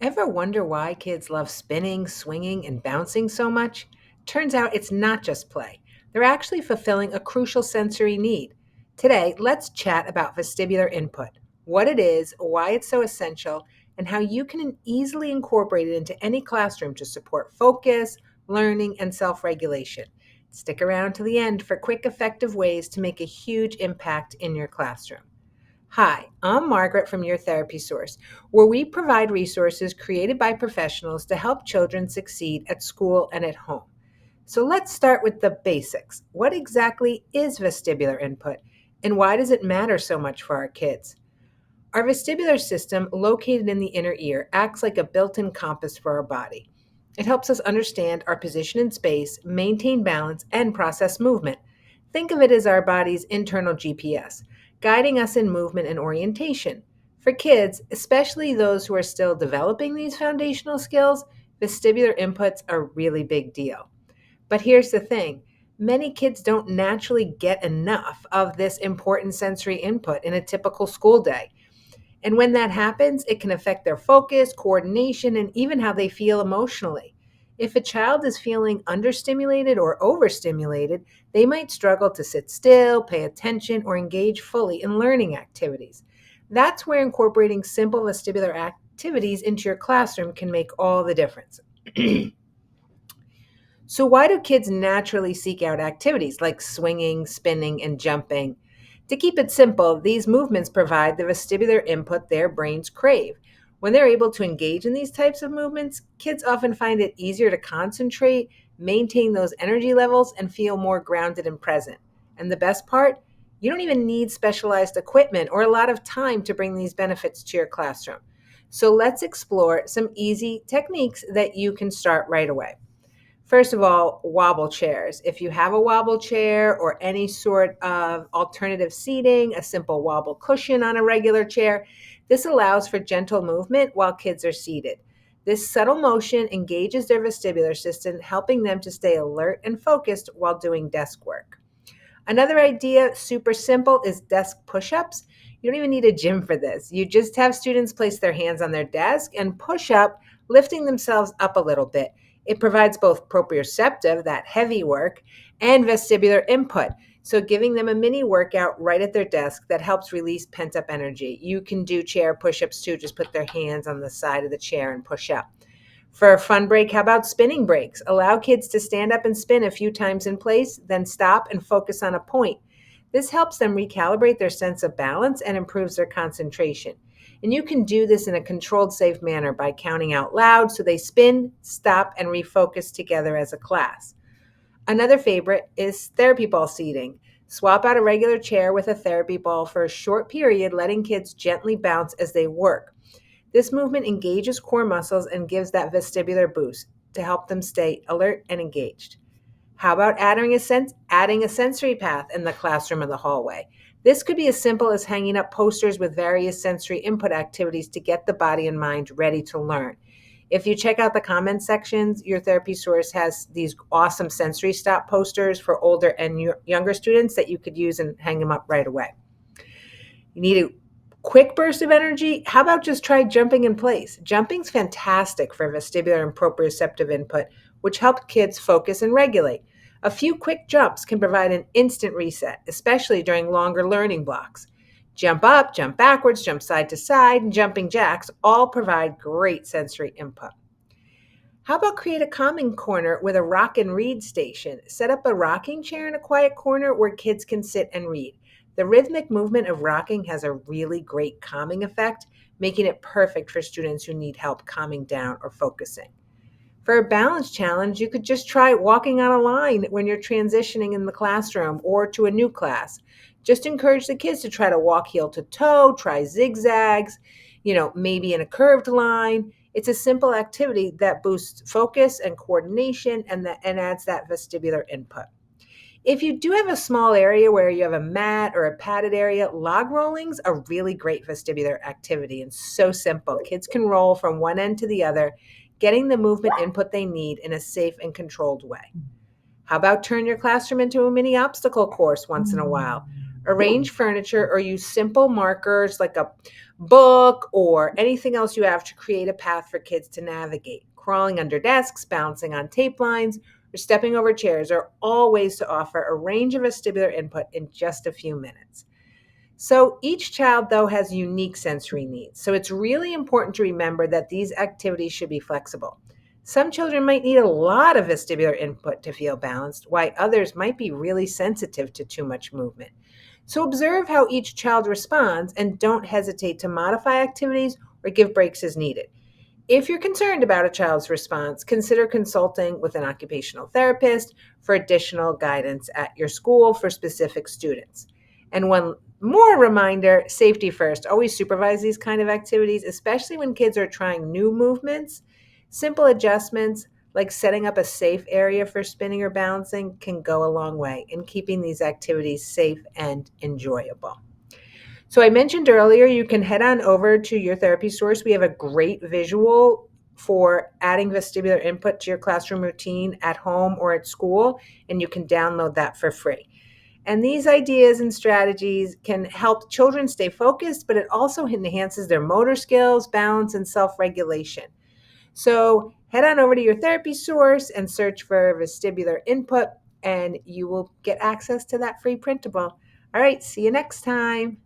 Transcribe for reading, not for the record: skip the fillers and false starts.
Ever wonder why kids love spinning, swinging, and bouncing so much? Turns out it's not just play. They're actually fulfilling a crucial sensory need. Today, let's chat about vestibular input, what it is, why it's so essential, and how you can easily incorporate it into any classroom to support focus, learning, and self regulation. Stick around to the end for quick, effective ways to make a huge impact in your classroom. Hi, I'm Margaret from Your Therapy Source, where we provide resources created by professionals to help children succeed at school and at home. So let's start with the basics. What exactly is vestibular input, and why does it matter so much for our kids? Our vestibular system, located in the inner ear, acts like a built in compass for our body. It helps us understand our position in space, maintain balance, and process movement. Think of it as our body's internal GPS, guiding us in movement and orientation. For kids, especially those who are still developing these foundational skills, vestibular inputs are a really big deal. But here's the thing, many kids don't naturally get enough of this important sensory input in a typical school day. And when that happens, it can affect their focus, coordination, and even how they feel emotionally. If a child is feeling understimulated or overstimulated, they might struggle to sit still, pay attention, or engage fully in learning activities. That's where incorporating simple vestibular activities into your classroom can make all the difference. So, why do kids naturally seek out activities like swinging, spinning, and jumping? To keep it simple, these movements provide the vestibular input their brains crave. When they're able to engage in these types of movements, kids often find it easier to concentrate, maintain those energy levels, and feel more grounded and present. And the best part? You don't even need specialized equipment or a lot of time to bring these benefits to your classroom. So, let's explore some easy techniques that you can start right away. First of all, wobble chairs. If you have a wobble chair or any sort of alternative seating, a simple wobble cushion on a regular chair, this allows for gentle movement while kids are seated. This subtle motion engages their vestibular system, helping them to stay alert and focused while doing desk work. Another idea, super simple, is desk push ups. You don't even need a gym for this. You just have students place their hands on their desk and push up, lifting themselves up a little bit. It provides both proprioceptive, that heavy work, and vestibular input. So, giving them a mini workout right at their desk that helps release pent up energy. You can do chair push ups too, just put their hands on the side of the chair and push up. For a fun break, how about spinning breaks? Allow kids to stand up and spin a few times in place, then stop and focus on a point. This helps them recalibrate their sense of balance and improves their concentration. And you can do this in a controlled, safe manner by counting out loud so they spin, stop, and refocus together as a class. Another favorite is therapy ball seating. Swap out a regular chair with a therapy ball for a short period, letting kids gently bounce as they work. This movement engages core muscles and gives that vestibular boost to help them stay alert and engaged. How about adding a sensory path in the classroom or the hallway? This could be as simple as hanging up posters with various sensory input activities to get the body and mind ready to learn. If you check out the comment sections, Your Therapy Source has these awesome sensory stop posters for older and younger students that you could use and hang them up right away. You need a quick burst of energy? How about just try jumping in place? Jumping's fantastic for vestibular and proprioceptive input, which help kids focus and regulate. A few quick jumps can provide an instant reset, especially during longer learning blocks. Jump up, jump backwards, jump side to side, and jumping jacks all provide great sensory input. How about create a calming corner with a rock and read station? Set up a rocking chair in a quiet corner where kids can sit and read. The rhythmic movement of rocking has a really great calming effect, making it perfect for students who need help calming down or focusing. For a balance challenge, you could just try walking on a line when you're transitioning in the classroom or to a new class. Just encourage the kids to try to walk heel to toe, try zigzags, maybe in a curved line. It's a simple activity that boosts focus and coordination and adds that vestibular input. If you do have a small area where you have a mat or a padded area, log rolling's a really great vestibular activity and so simple. Kids can roll from one end to the other, getting the movement input they need in a safe and controlled way. How about turn your classroom into a mini obstacle course once in a while? Arrange furniture or use simple markers like a book or anything else you have to create a path for kids to navigate. Crawling under desks, bouncing on tape lines, or stepping over chairs are all ways to offer a range of vestibular input in just a few minutes. So each child, though, has unique sensory needs. So it's really important to remember that these activities should be flexible. Some children might need a lot of vestibular input to feel balanced, while others might be really sensitive to too much movement. So observe how each child responds and don't hesitate to modify activities or give breaks as needed. If you're concerned about a child's response, consider consulting with an occupational therapist for additional guidance at your school for specific students. And one more reminder, safety first. Always supervise these kind of activities, especially when kids are trying new movements. Simple adjustments like setting up a safe area for spinning or balancing can go a long way in keeping these activities safe and enjoyable. So I mentioned earlier, you can head on over to your therapy source. We have a great visual for adding vestibular input to your classroom routine at home or at school, and you can download that for free. And these ideas and strategies can help children stay focused, but it also enhances their motor skills, balance, and self regulation. So head on over to your therapy source and search for vestibular input, and you will get access to that free printable. All right, see you next time.